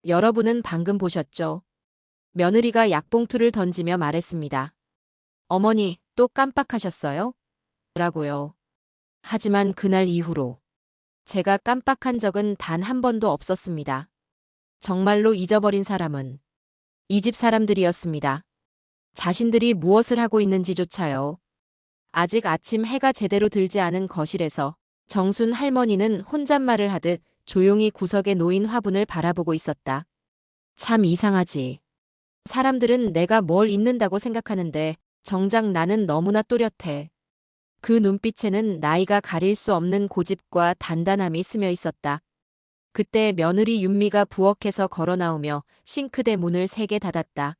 여러분은 방금 보셨죠? 며느리가 약봉투를 던지며 말했습니다. 어머니, 또 깜빡하셨어요? 라고요. 하지만 그날 이후로 제가 깜빡한 적은 단 한 번도 없었습니다. 정말로 잊어버린 사람은 이 집 사람들이었습니다. 자신들이 무엇을 하고 있는지조차요. 아직 아침 해가 제대로 들지 않은 거실에서 정순 할머니는 혼잣말을 하듯 조용히 구석에 놓인 화분을 바라보고 있었다. 참 이상하지. 사람들은 내가 뭘 잊는다고 생각하는데 정작 나는 너무나 또렷해. 그 눈빛에는 나이가 가릴 수 없는 고집과 단단함이 스며 있었다. 그때 며느리 윤미가 부엌에서 걸어 나오며 싱크대 문을 세게 닫았다.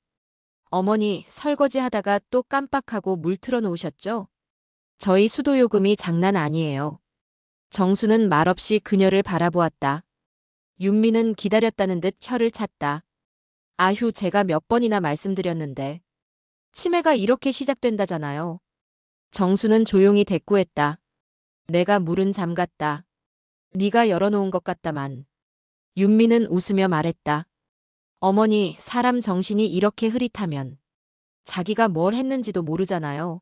어머니, 설거지하다가 또 깜빡하고 물 틀어 놓으셨죠? 저희 수도요금이 장난 아니에요. 정수는 말없이 그녀를 바라보았다. 윤미는 기다렸다는 듯 혀를 찼다. 아휴, 제가 몇 번이나 말씀드렸는데. 치매가 이렇게 시작된다잖아요. 정수는 조용히 대꾸했다. 내가 물은 잠갔다. 네가 열어놓은 것 같다만. 윤미는 웃으며 말했다. 어머니, 사람 정신이 이렇게 흐릿하면 자기가 뭘 했는지도 모르잖아요.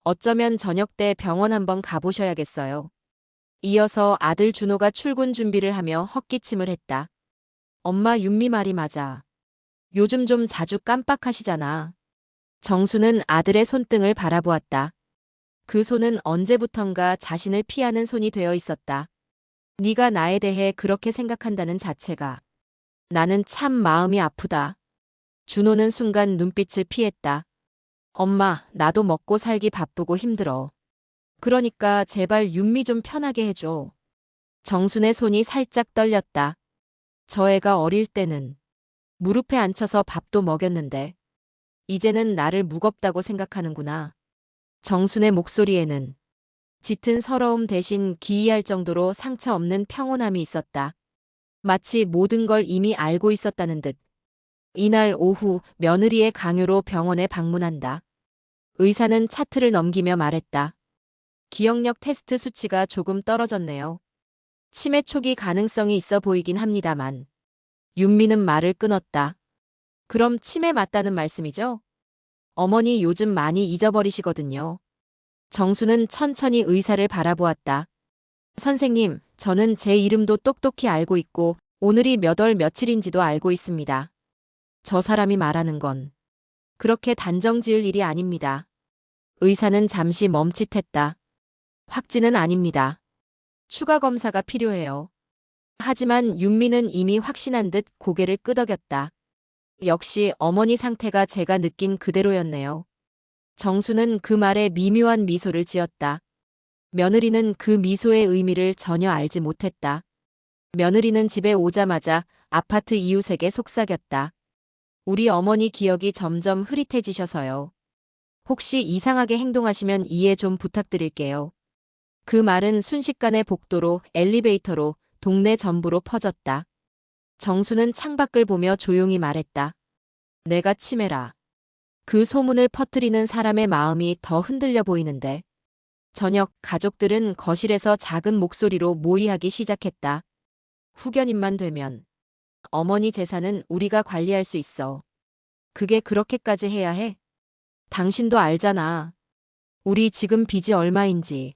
어쩌면 저녁 때 병원 한번 가보셔야겠어요. 이어서 아들 준호가 출근 준비를 하며 헛기침을 했다. 엄마, 윤미 말이 맞아. 요즘 좀 자주 깜빡하시잖아. 정수는 아들의 손등을 바라보았다. 그 손은 언제부턴가 자신을 피하는 손이 되어 있었다. 네가 나에 대해 그렇게 생각한다는 자체가 나는 참 마음이 아프다. 준호는 순간 눈빛을 피했다. 엄마, 나도 먹고 살기 바쁘고 힘들어. 그러니까 제발 윤미 좀 편하게 해줘. 정순의 손이 살짝 떨렸다. 저 애가 어릴 때는 무릎에 앉혀서 밥도 먹였는데 이제는 나를 무겁다고 생각하는구나. 정순의 목소리에는 짙은 서러움 대신 기이할 정도로 상처 없는 평온함이 있었다. 마치 모든 걸 이미 알고 있었다는 듯. 이날 오후 며느리의 강요로 병원에 방문한다. 의사는 차트를 넘기며 말했다. 기억력 테스트 수치가 조금 떨어졌네요. 치매 초기 가능성이 있어 보이긴 합니다만. 윤미는 말을 끊었다. 그럼 치매 맞다는 말씀이죠? 어머니 요즘 많이 잊어버리시거든요. 정수는 천천히 의사를 바라보았다. 선생님, 저는 제 이름도 똑똑히 알고 있고 오늘이 몇 월 며칠인지도 알고 있습니다. 저 사람이 말하는 건 그렇게 단정 지을 일이 아닙니다. 의사는 잠시 멈칫했다. 확진은 아닙니다. 추가 검사가 필요해요. 하지만 윤미는 이미 확신한 듯 고개를 끄덕였다. 역시 어머니 상태가 제가 느낀 그대로였네요. 정수는 그 말에 미묘한 미소를 지었다. 며느리는 그 미소의 의미를 전혀 알지 못했다. 며느리는 집에 오자마자 아파트 이웃에게 속삭였다. 우리 어머니 기억이 점점 흐릿해지셔서요. 혹시 이상하게 행동하시면 이해 좀 부탁드릴게요. 그 말은 순식간에 복도로, 엘리베이터로, 동네 전부로 퍼졌다. 정수는 창밖을 보며 조용히 말했다. 내가 치매라. 그 소문을 퍼뜨리는 사람의 마음이 더 흔들려 보이는데. 저녁 가족들은 거실에서 작은 목소리로 모의하기 시작했다. 후견인만 되면 어머니 재산은 우리가 관리할 수 있어. 그게 그렇게까지 해야 해? 당신도 알잖아. 우리 지금 빚이 얼마인지.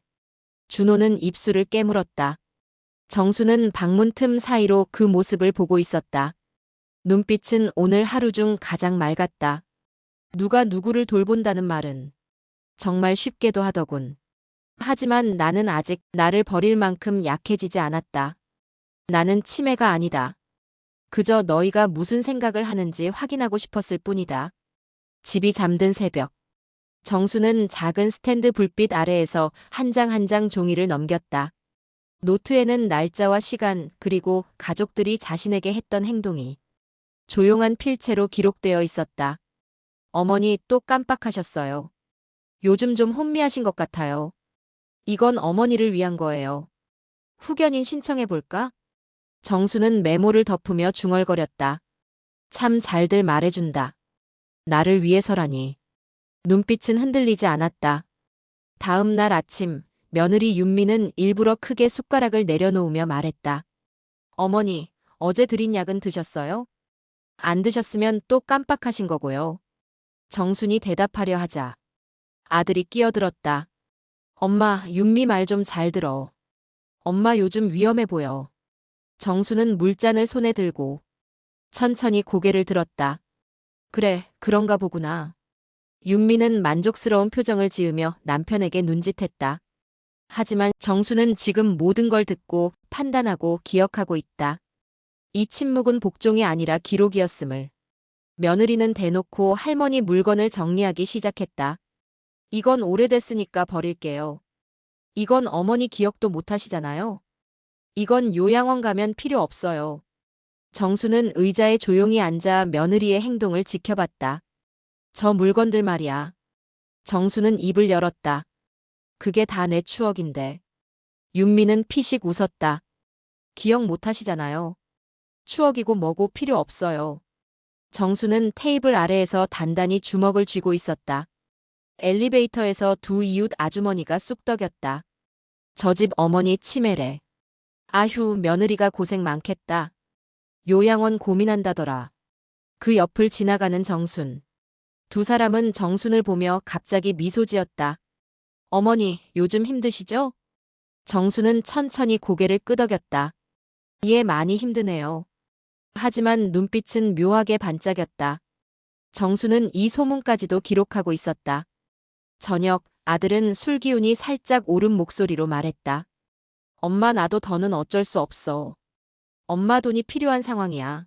준호는 입술을 깨물었다. 정수는 방문 틈 사이로 그 모습을 보고 있었다. 눈빛은 오늘 하루 중 가장 맑았다. 누가 누구를 돌본다는 말은 정말 쉽게도 하더군. 하지만 나는 아직 나를 버릴 만큼 약해지지 않았다. 나는 치매가 아니다. 그저 너희가 무슨 생각을 하는지 확인하고 싶었을 뿐이다. 집이 잠든 새벽. 정수는 작은 스탠드 불빛 아래에서 한 장 한 장 종이를 넘겼다. 노트에는 날짜와 시간 그리고 가족들이 자신에게 했던 행동이 조용한 필체로 기록되어 있었다. 어머니 또 깜빡하셨어요. 요즘 좀 혼미하신 것 같아요. 이건 어머니를 위한 거예요. 후견인 신청해볼까? 정수는 메모를 덮으며 중얼거렸다. 참 잘들 말해준다. 나를 위해서라니. 눈빛은 흔들리지 않았다. 다음 날 아침, 며느리 윤미는 일부러 크게 숟가락을 내려놓으며 말했다. 어머니, 어제 드린 약은 드셨어요? 안 드셨으면 또 깜빡하신 거고요. 정순이 대답하려 하자 아들이 끼어들었다. 엄마, 윤미 말 좀 잘 들어. 엄마 요즘 위험해 보여. 정수는 물잔을 손에 들고 천천히 고개를 들었다. 그래, 그런가 보구나. 윤미는 만족스러운 표정을 지으며 남편에게 눈짓했다. 하지만 정수는 지금 모든 걸 듣고 판단하고 기억하고 있다. 이 침묵은 복종이 아니라 기록이었음을. 며느리는 대놓고 할머니 물건을 정리하기 시작했다. 이건 오래됐으니까 버릴게요. 이건 어머니 기억도 못 하시잖아요. 이건 요양원 가면 필요 없어요. 정수는 의자에 조용히 앉아 며느리의 행동을 지켜봤다. 저 물건들 말이야. 정수는 입을 열었다. 그게 다 내 추억인데. 윤미는 피식 웃었다. 기억 못 하시잖아요. 추억이고 뭐고 필요 없어요. 정수는 테이블 아래에서 단단히 주먹을 쥐고 있었다. 엘리베이터에서 두 이웃 아주머니가 쑥덕였다. 저 집 어머니 치매래. 아휴, 며느리가 고생 많겠다. 요양원 고민한다더라. 그 옆을 지나가는 정순. 두 사람은 정순을 보며 갑자기 미소 지었다. 어머니, 요즘 힘드시죠? 정순은 천천히 고개를 끄덕였다. 예, 많이 힘드네요. 하지만 눈빛은 묘하게 반짝였다. 정수는 이 소문까지도 기록하고 있었다. 저녁, 아들은 술 기운이 살짝 오른 목소리로 말했다. 엄마, 나도 더는 어쩔 수 없어. 엄마 돈이 필요한 상황이야.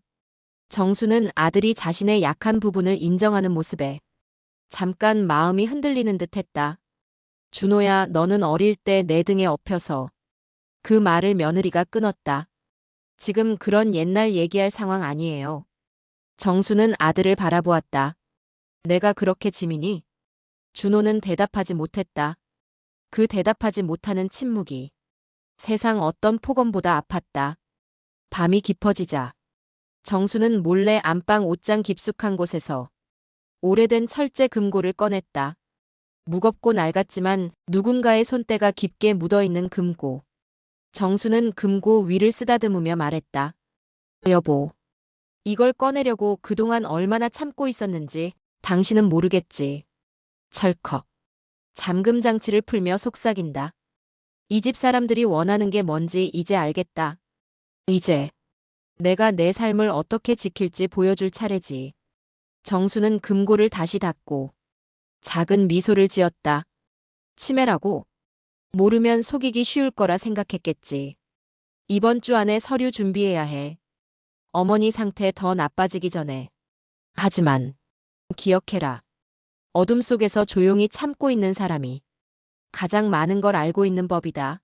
정수는 아들이 자신의 약한 부분을 인정하는 모습에 잠깐 마음이 흔들리는 듯 했다. 준호야, 너는 어릴 때 내 등에 엎여서. 그 말을 며느리가 끊었다. 지금 그런 옛날 얘기할 상황 아니에요. 정수는 아들을 바라보았다. 내가 그렇게 지민이? 준호는 대답하지 못했다. 그 대답하지 못하는 침묵이 세상 어떤 폭언보다 아팠다. 밤이 깊어지자 정수는 몰래 안방 옷장 깊숙한 곳에서 오래된 철제 금고를 꺼냈다. 무겁고 낡았지만 누군가의 손때가 깊게 묻어있는 금고. 정수는 금고 위를 쓰다듬으며 말했다. 여보, 이걸 꺼내려고 그동안 얼마나 참고 있었는지 당신은 모르겠지. 철컥. 잠금 장치를 풀며 속삭인다. 이 집 사람들이 원하는 게 뭔지 이제 알겠다. 이제 내가 내 삶을 어떻게 지킬지 보여줄 차례지. 정수는 금고를 다시 닫고 작은 미소를 지었다. 치매라고? 모르면 속이기 쉬울 거라 생각했겠지. 이번 주 안에 서류 준비해야 해. 어머니 상태 더 나빠지기 전에. 하지만 기억해라. 어둠 속에서 조용히 참고 있는 사람이 가장 많은 걸 알고 있는 법이다.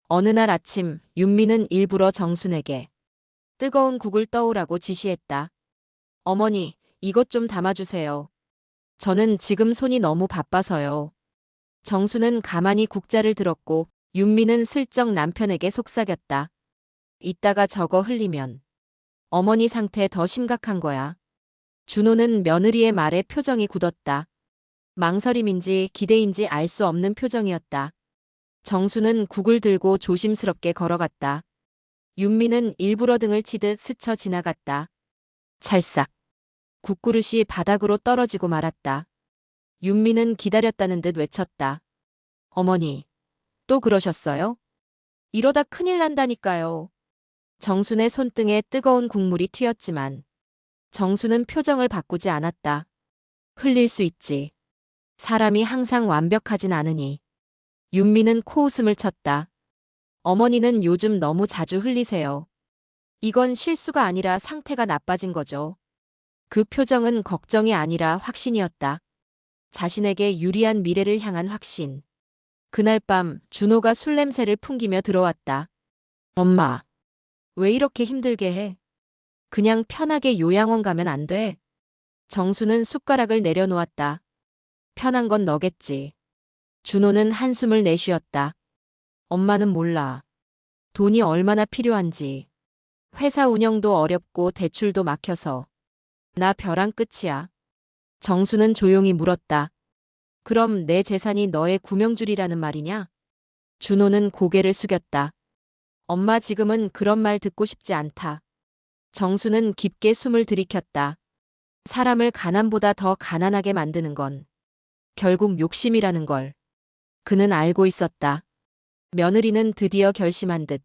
어느 날 아침 윤미는 일부러 정순에게 뜨거운 국을 떠오라고 지시했다. 어머니, 이것 좀 담아주세요. 저는 지금 손이 너무 바빠서요. 정수는 가만히 국자를 들었고 윤미는 슬쩍 남편에게 속삭였다. 이따가 저거 흘리면 어머니 상태 더 심각한 거야. 준호는 며느리의 말에 표정이 굳었다. 망설임인지 기대인지 알 수 없는 표정이었다. 정수는 국을 들고 조심스럽게 걸어갔다. 윤미는 일부러 등을 치듯 스쳐 지나갔다. 찰싹. 국그릇이 바닥으로 떨어지고 말았다. 윤미는 기다렸다는 듯 외쳤다. 어머니, 또 그러셨어요? 이러다 큰일 난다니까요. 정순의 손등에 뜨거운 국물이 튀었지만 정수는 표정을 바꾸지 않았다. 흘릴 수 있지. 사람이 항상 완벽하진 않으니. 윤미는 코웃음을 쳤다. 어머니는 요즘 너무 자주 흘리세요. 이건 실수가 아니라 상태가 나빠진 거죠. 그 표정은 걱정이 아니라 확신이었다. 자신에게 유리한 미래를 향한 확신. 그날 밤 준호가 술 냄새를 풍기며 들어왔다. 엄마, 왜 이렇게 힘들게 해? 그냥 편하게 요양원 가면 안 돼? 정수는 숟가락을 내려놓았다. 편한 건 너겠지. 준호는 한숨을 내쉬었다. 엄마는 몰라. 돈이 얼마나 필요한지. 회사 운영도 어렵고 대출도 막혀서. 나 벼랑 끝이야. 정수는 조용히 물었다. 그럼 내 재산이 너의 구명줄이라는 말이냐? 준호는 고개를 숙였다. 엄마, 지금은 그런 말 듣고 싶지 않다. 정수는 깊게 숨을 들이켰다. 사람을 가난보다 더 가난하게 만드는 건 결국 욕심이라는 걸 그는 알고 있었다. 며느리는 드디어 결심한 듯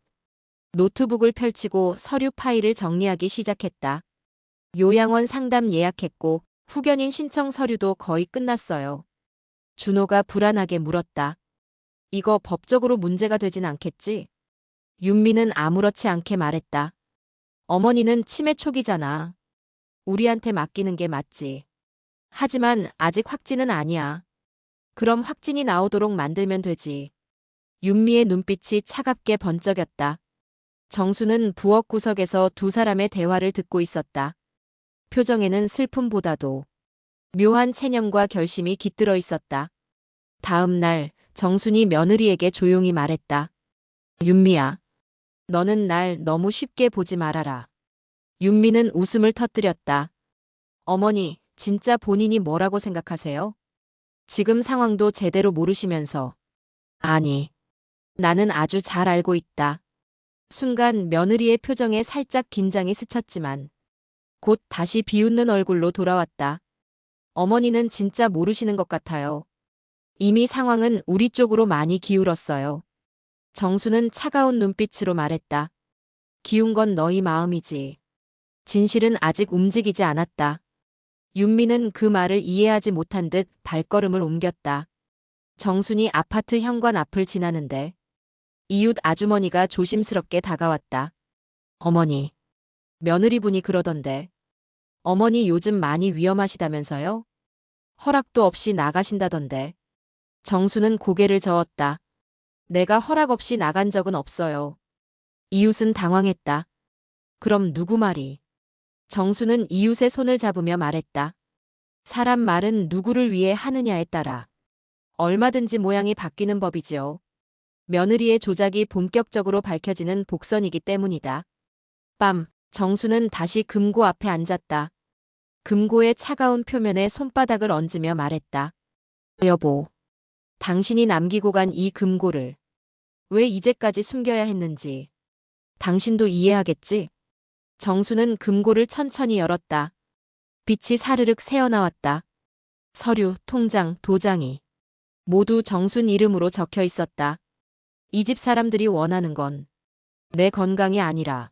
노트북을 펼치고 서류 파일을 정리하기 시작했다. 요양원 상담 예약했고 후견인 신청 서류도 거의 끝났어요. 준호가 불안하게 물었다. 이거 법적으로 문제가 되진 않겠지? 윤미는 아무렇지 않게 말했다. 어머니는 치매 초기잖아. 우리한테 맡기는 게 맞지. 하지만 아직 확진은 아니야. 그럼 확진이 나오도록 만들면 되지. 윤미의 눈빛이 차갑게 번쩍였다. 정수는 부엌 구석에서 두 사람의 대화를 듣고 있었다. 표정에는 슬픔보다도 묘한 체념과 결심이 깃들어 있었다. 다음 날 정순이 며느리에게 조용히 말했다. 윤미야, 너는 날 너무 쉽게 보지 말아라. 윤미는 웃음을 터뜨렸다. 어머니, 진짜 본인이 뭐라고 생각하세요? 지금 상황도 제대로 모르시면서. 아니, 나는 아주 잘 알고 있다. 순간 며느리의 표정에 살짝 긴장이 스쳤지만 곧 다시 비웃는 얼굴로 돌아왔다. 어머니는 진짜 모르시는 것 같아요. 이미 상황은 우리 쪽으로 많이 기울었어요. 정수는 차가운 눈빛으로 말했다. 기운 건 너희 마음이지. 진실은 아직 움직이지 않았다. 윤미는 그 말을 이해하지 못한 듯 발걸음을 옮겼다. 정순이 아파트 현관 앞을 지나는데 이웃 아주머니가 조심스럽게 다가왔다. 어머니, 며느리분이 그러던데. 어머니 요즘 많이 위험하시다면서요? 허락도 없이 나가신다던데. 정수는 고개를 저었다. 내가 허락 없이 나간 적은 없어요. 이웃은 당황했다. 그럼 누구 말이? 정수는 이웃의 손을 잡으며 말했다. 사람 말은 누구를 위해 하느냐에 따라 얼마든지 모양이 바뀌는 법이지요. 며느리의 조작이 본격적으로 밝혀지는 복선이기 때문이다. 밤, 정수는 다시 금고 앞에 앉았다. 금고의 차가운 표면에 손바닥을 얹으며 말했다. 여보, 당신이 남기고 간 이 금고를 왜 이제까지 숨겨야 했는지 당신도 이해하겠지? 정수는 금고를 천천히 열었다. 빛이 사르륵 새어나왔다. 서류, 통장, 도장이 모두 정순 이름으로 적혀 있었다. 이 집 사람들이 원하는 건 내 건강이 아니라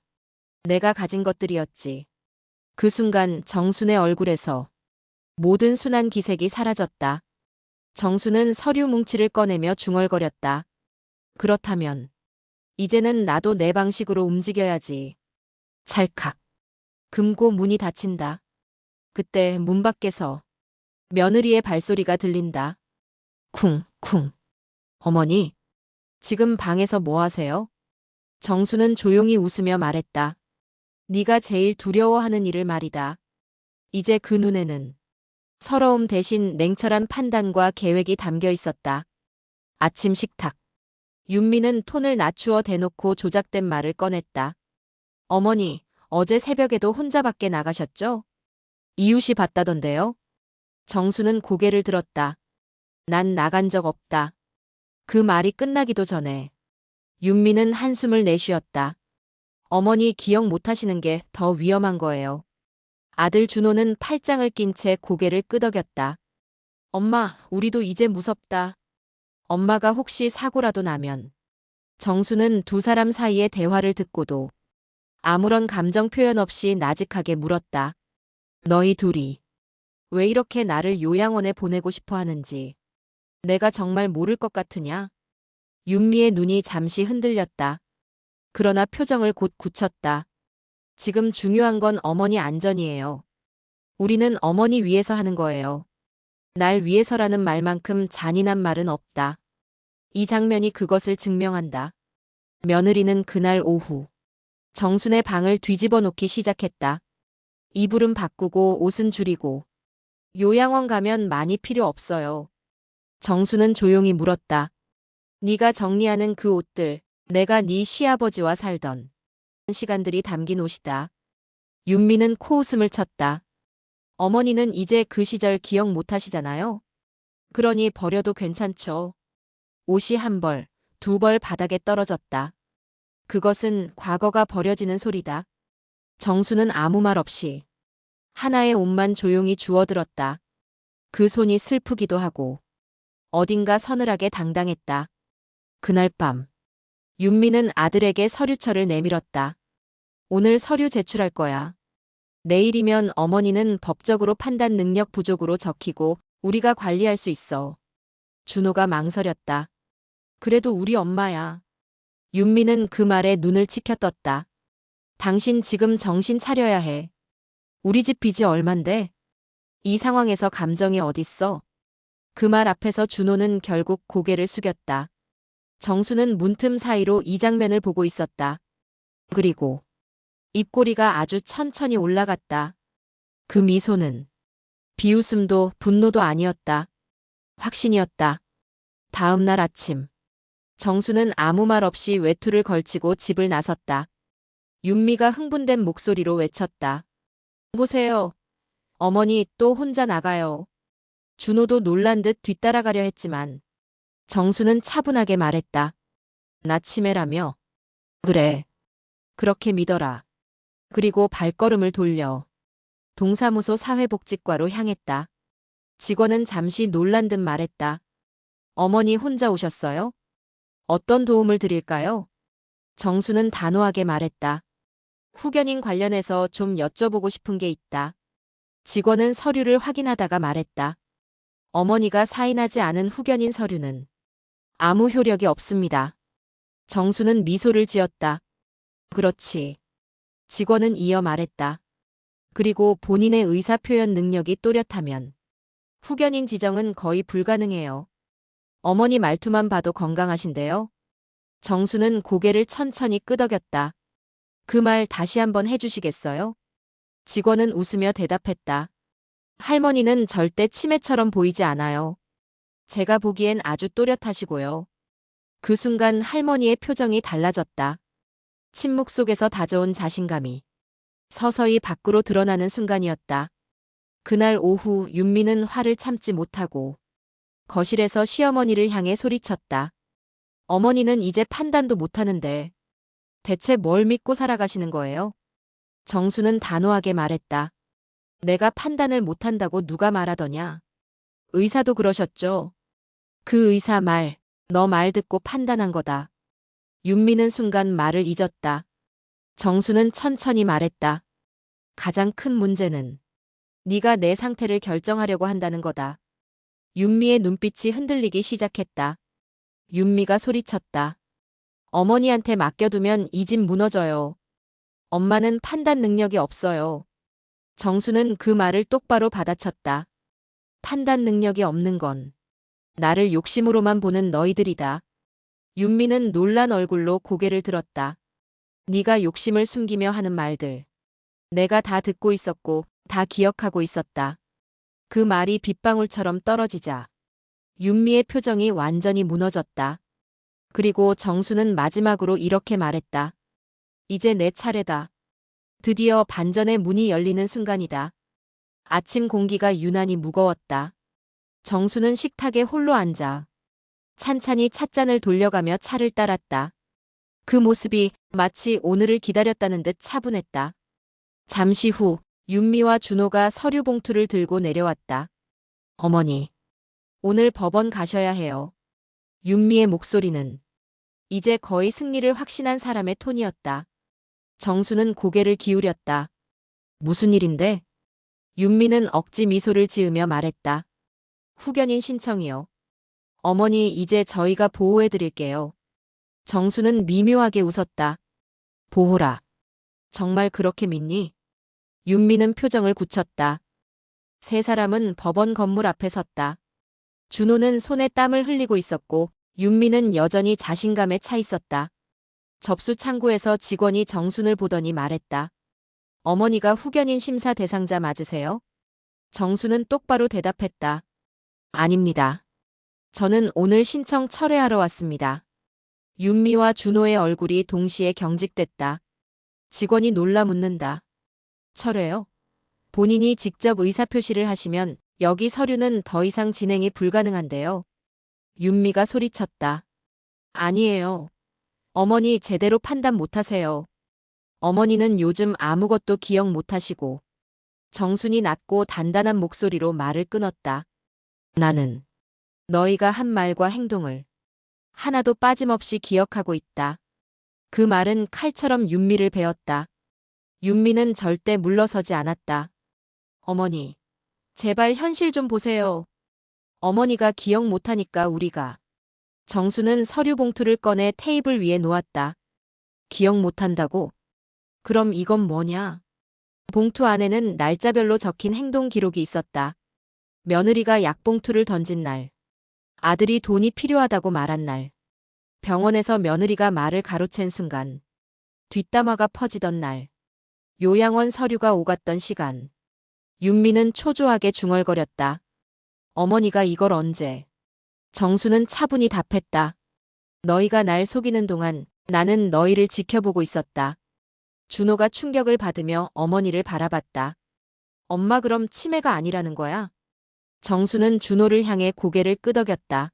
내가 가진 것들이었지. 그 순간 정순의 얼굴에서 모든 순한 기색이 사라졌다. 정순은 서류 뭉치를 꺼내며 중얼거렸다. 그렇다면 이제는 나도 내 방식으로 움직여야지. 찰칵. 금고 문이 닫힌다. 그때 문 밖에서 며느리의 발소리가 들린다. 쿵쿵. 어머니, 지금 방에서 뭐 하세요? 정수는 조용히 웃으며 말했다. 네가 제일 두려워하는 일을 말이다. 이제 그 눈에는 서러움 대신 냉철한 판단과 계획이 담겨 있었다. 아침 식탁. 윤미는 톤을 낮추어 대놓고 조작된 말을 꺼냈다. 어머니, 어제 새벽에도 혼자 밖에 나가셨죠? 이웃이 봤다던데요? 정수는 고개를 들었다. 난 나간 적 없다. 그 말이 끝나기도 전에 윤미는 한숨을 내쉬었다. 어머니 기억 못하시는 게 더 위험한 거예요. 아들 준호는 팔짱을 낀 채 고개를 끄덕였다. 엄마, 우리도 이제 무섭다. 엄마가 혹시 사고라도 나면. 정수는 두 사람 사이의 대화를 듣고도 아무런 감정 표현 없이 나직하게 물었다. 너희 둘이 왜 이렇게 나를 요양원에 보내고 싶어 하는지 내가 정말 모를 것 같으냐? 윤미의 눈이 잠시 흔들렸다. 그러나 표정을 곧 굳혔다. 지금 중요한 건 어머니 안전이에요. 우리는 어머니 위해서 하는 거예요. 날 위해서라는 말만큼 잔인한 말은 없다. 이 장면이 그것을 증명한다. 며느리는 그날 오후 정순의 방을 뒤집어 놓기 시작했다. 이불은 바꾸고 옷은 줄이고 요양원 가면 많이 필요 없어요. 정수는 조용히 물었다. 네가 정리하는 그 옷들, 내가 네 시아버지와 살던 시간들이 담긴 옷이다. 윤미는 코웃음을 쳤다. 어머니는 이제 그 시절 기억 못 하시잖아요. 그러니 버려도 괜찮죠. 옷이 한 벌, 두 벌 바닥에 떨어졌다. 그것은 과거가 버려지는 소리다. 정수는 아무 말 없이 하나의 옷만 조용히 주워들었다. 그 손이 슬프기도 하고 어딘가 서늘하게 당당했다. 그날 밤 윤미는 아들에게 서류철을 내밀었다. 오늘 서류 제출할 거야. 내일이면 어머니는 법적으로 판단 능력 부족으로 적히고 우리가 관리할 수 있어. 준호가 망설였다. 그래도 우리 엄마야. 윤미는 그 말에 눈을 치켜떴다. 당신 지금 정신 차려야 해. 우리 집 빚이 얼만데? 이 상황에서 감정이 어딨어? 그 말 앞에서 준호는 결국 고개를 숙였다. 정수는 문틈 사이로 이 장면을 보고 있었다. 그리고 입꼬리가 아주 천천히 올라갔다. 그 미소는 비웃음도 분노도 아니었다. 확신이었다. 다음 날 아침 정수는 아무 말 없이 외투를 걸치고 집을 나섰다. 윤미가 흥분된 목소리로 외쳤다. 보세요. 어머니 또 혼자 나가요. 준호도 놀란 듯 뒤따라가려 했지만 정수는 차분하게 말했다. 나 치매라며. 그래. 그렇게 믿어라. 그리고 발걸음을 돌려 동사무소 사회복지과로 향했다. 직원은 잠시 놀란 듯 말했다. 어머니 혼자 오셨어요? 어떤 도움을 드릴까요? 정수는 단호하게 말했다. 후견인 관련해서 좀 여쭤보고 싶은 게 있다. 직원은 서류를 확인하다가 말했다. 어머니가 사인하지 않은 후견인 서류는 아무 효력이 없습니다. 정수는 미소를 지었다. 그렇지. 직원은 이어 말했다. 그리고 본인의 의사 표현 능력이 또렷하면 후견인 지정은 거의 불가능해요. 어머니 말투만 봐도 건강하신데요. 정수는 고개를 천천히 끄덕였다. 그 말 다시 한번 해주시겠어요? 직원은 웃으며 대답했다. 할머니는 절대 치매처럼 보이지 않아요. 제가 보기엔 아주 또렷하시고요. 그 순간 할머니의 표정이 달라졌다. 침묵 속에서 다져온 자신감이 서서히 밖으로 드러나는 순간이었다. 그날 오후 윤미는 화를 참지 못하고 거실에서 시어머니를 향해 소리쳤다. 어머니는 이제 판단도 못하는데 대체 뭘 믿고 살아가시는 거예요? 정수는 단호하게 말했다. 내가 판단을 못한다고 누가 말하더냐? 의사도 그러셨죠? 그 의사 말, 너 말 듣고 판단한 거다. 윤미는 순간 말을 잊었다. 정수는 천천히 말했다. 가장 큰 문제는 네가 내 상태를 결정하려고 한다는 거다. 윤미의 눈빛이 흔들리기 시작했다. 윤미가 소리쳤다. 어머니한테 맡겨두면 이 집 무너져요. 엄마는 판단 능력이 없어요. 정수는 그 말을 똑바로 받아쳤다. 판단 능력이 없는 건 나를 욕심으로만 보는 너희들이다. 윤미는 놀란 얼굴로 고개를 들었다. 네가 욕심을 숨기며 하는 말들. 내가 다 듣고 있었고 다 기억하고 있었다. 그 말이 빗방울처럼 떨어지자 윤미의 표정이 완전히 무너졌다. 그리고 정수는 마지막으로 이렇게 말했다. 이제 내 차례다. 드디어 반전의 문이 열리는 순간이다. 아침 공기가 유난히 무거웠다. 정수는 식탁에 홀로 앉아 찬찬히 찻잔을 돌려가며 차를 따랐다. 그 모습이 마치 오늘을 기다렸다는 듯 차분했다. 잠시 후 윤미와 준호가 서류 봉투를 들고 내려왔다. 어머니, 오늘 법원 가셔야 해요. 윤미의 목소리는 이제 거의 승리를 확신한 사람의 톤이었다. 정수는 고개를 기울였다. 무슨 일인데? 윤미는 억지 미소를 지으며 말했다. 후견인 신청이요. 어머니 이제 저희가 보호해드릴게요. 정수는 미묘하게 웃었다. 보호라. 정말 그렇게 믿니? 윤미는 표정을 굳혔다. 세 사람은 법원 건물 앞에 섰다. 준호는 손에 땀을 흘리고 있었고 윤미는 여전히 자신감에 차 있었다. 접수 창구에서 직원이 정순을 보더니 말했다. 어머니가 후견인 심사 대상자 맞으세요? 정순은 똑바로 대답했다. 아닙니다. 저는 오늘 신청 철회하러 왔습니다. 윤미와 준호의 얼굴이 동시에 경직됐다. 직원이 놀라 묻는다. 철회요? 본인이 직접 의사표시를 하시면 여기 서류는 더 이상 진행이 불가능한데요. 윤미가 소리쳤다. 아니에요. 어머니 제대로 판단 못하세요. 어머니는 요즘 아무것도 기억 못하시고 정순이 낮고 단단한 목소리로 말을 끊었다. 나는 너희가 한 말과 행동을 하나도 빠짐없이 기억하고 있다. 그 말은 칼처럼 윤미를 베었다. 윤미는 절대 물러서지 않았다. 어머니, 제발 현실 좀 보세요. 어머니가 기억 못하니까 우리가. 정수는 서류 봉투를 꺼내 테이블 위에 놓았다. 기억 못한다고? 그럼 이건 뭐냐? 봉투 안에는 날짜별로 적힌 행동 기록이 있었다. 며느리가 약봉투를 던진 날, 아들이 돈이 필요하다고 말한 날, 병원에서 며느리가 말을 가로챈 순간, 뒷담화가 퍼지던 날, 요양원 서류가 오갔던 시간. 윤미는 초조하게 중얼거렸다. 어머니가 이걸 언제? 정수는 차분히 답했다. 너희가 날 속이는 동안 나는 너희를 지켜보고 있었다. 준호가 충격을 받으며 어머니를 바라봤다. 엄마 그럼 치매가 아니라는 거야? 정수는 준호를 향해 고개를 끄덕였다.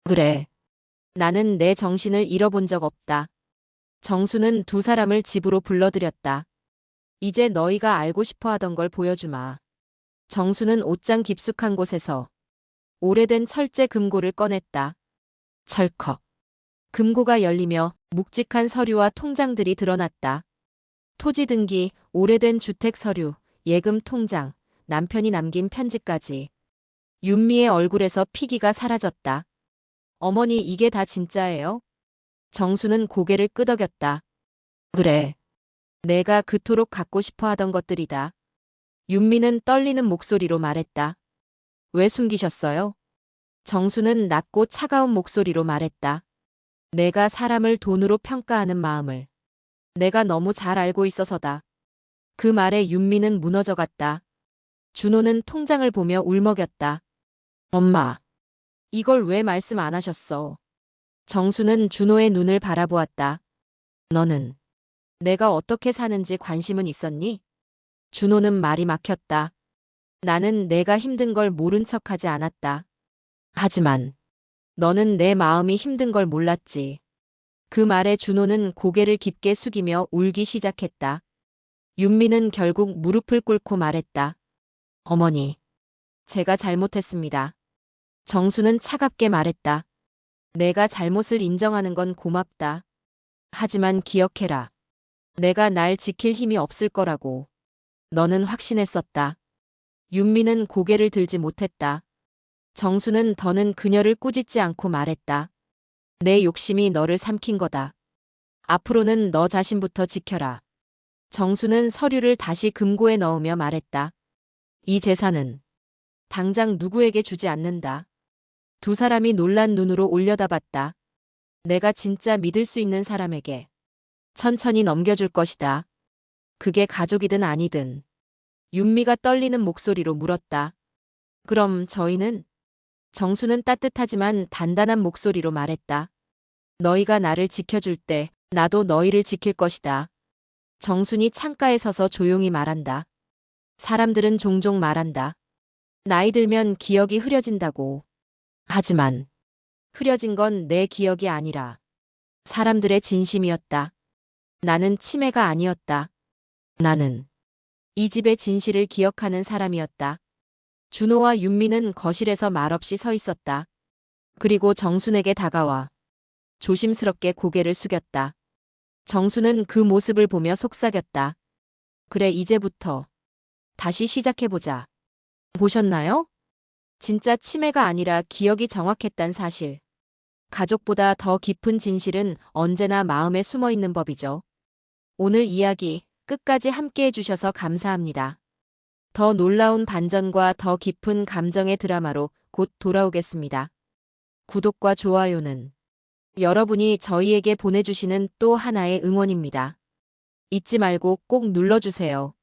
그래. 나는 내 정신을 잃어본 적 없다. 정수는 두 사람을 집으로 불러들였다. 이제 너희가 알고 싶어 하던 걸 보여주마. 정수는 옷장 깊숙한 곳에서 오래된 철제 금고를 꺼냈다. 철컥. 금고가 열리며 묵직한 서류와 통장들이 드러났다. 토지 등기, 오래된 주택 서류, 예금 통장, 남편이 남긴 편지까지. 윤미의 얼굴에서 피기가 사라졌다. 어머니 이게 다 진짜예요? 정수는 고개를 끄덕였다. 그래. 내가 그토록 갖고 싶어 하던 것들이다. 윤미는 떨리는 목소리로 말했다. 왜 숨기셨어요? 정수는 낮고 차가운 목소리로 말했다. 내가 사람을 돈으로 평가하는 마음을 내가 너무 잘 알고 있어서다. 그 말에 윤미는 무너져갔다. 준호는 통장을 보며 울먹였다. 엄마, 이걸 왜 말씀 안 하셨어? 정수는 준호의 눈을 바라보았다. 너는 내가 어떻게 사는지 관심은 있었니? 준호는 말이 막혔다. 나는 내가 힘든 걸 모른 척하지 않았다. 하지만 너는 내 마음이 힘든 걸 몰랐지. 그 말에 준호는 고개를 깊게 숙이며 울기 시작했다. 윤미는 결국 무릎을 꿇고 말했다. 어머니, 제가 잘못했습니다. 정수는 차갑게 말했다. 내가 잘못을 인정하는 건 고맙다. 하지만 기억해라. 내가 날 지킬 힘이 없을 거라고. 너는 확신했었다. 윤미는 고개를 들지 못했다. 정수는 더는 그녀를 꾸짖지 않고 말했다. 내 욕심이 너를 삼킨 거다. 앞으로는 너 자신부터 지켜라. 정수는 서류를 다시 금고에 넣으며 말했다. 이 재산은 당장 누구에게 주지 않는다. 두 사람이 놀란 눈으로 올려다봤다. 내가 진짜 믿을 수 있는 사람에게 천천히 넘겨줄 것이다. 그게 가족이든 아니든. 윤미가 떨리는 목소리로 물었다. 그럼 저희는? 정수는 따뜻하지만 단단한 목소리로 말했다. 너희가 나를 지켜줄 때 나도 너희를 지킬 것이다. 정순이 창가에 서서 조용히 말한다. 사람들은 종종 말한다. 나이 들면 기억이 흐려진다고. 하지만 흐려진 건 내 기억이 아니라 사람들의 진심이었다. 나는 치매가 아니었다. 나는 이 집의 진실을 기억하는 사람이었다. 준호와 윤미는 거실에서 말없이 서 있었다. 그리고 정순에게 다가와 조심스럽게 고개를 숙였다. 정순은 그 모습을 보며 속삭였다. 그래 이제부터 다시 시작해보자. 보셨나요? 진짜 치매가 아니라 기억이 정확했단 사실. 가족보다 더 깊은 진실은 언제나 마음에 숨어 있는 법이죠. 오늘 이야기 끝까지 함께 해주셔서 감사합니다. 더 놀라운 반전과 더 깊은 감정의 드라마로 곧 돌아오겠습니다. 구독과 좋아요는 여러분이 저희에게 보내주시는 또 하나의 응원입니다. 잊지 말고 꼭 눌러주세요.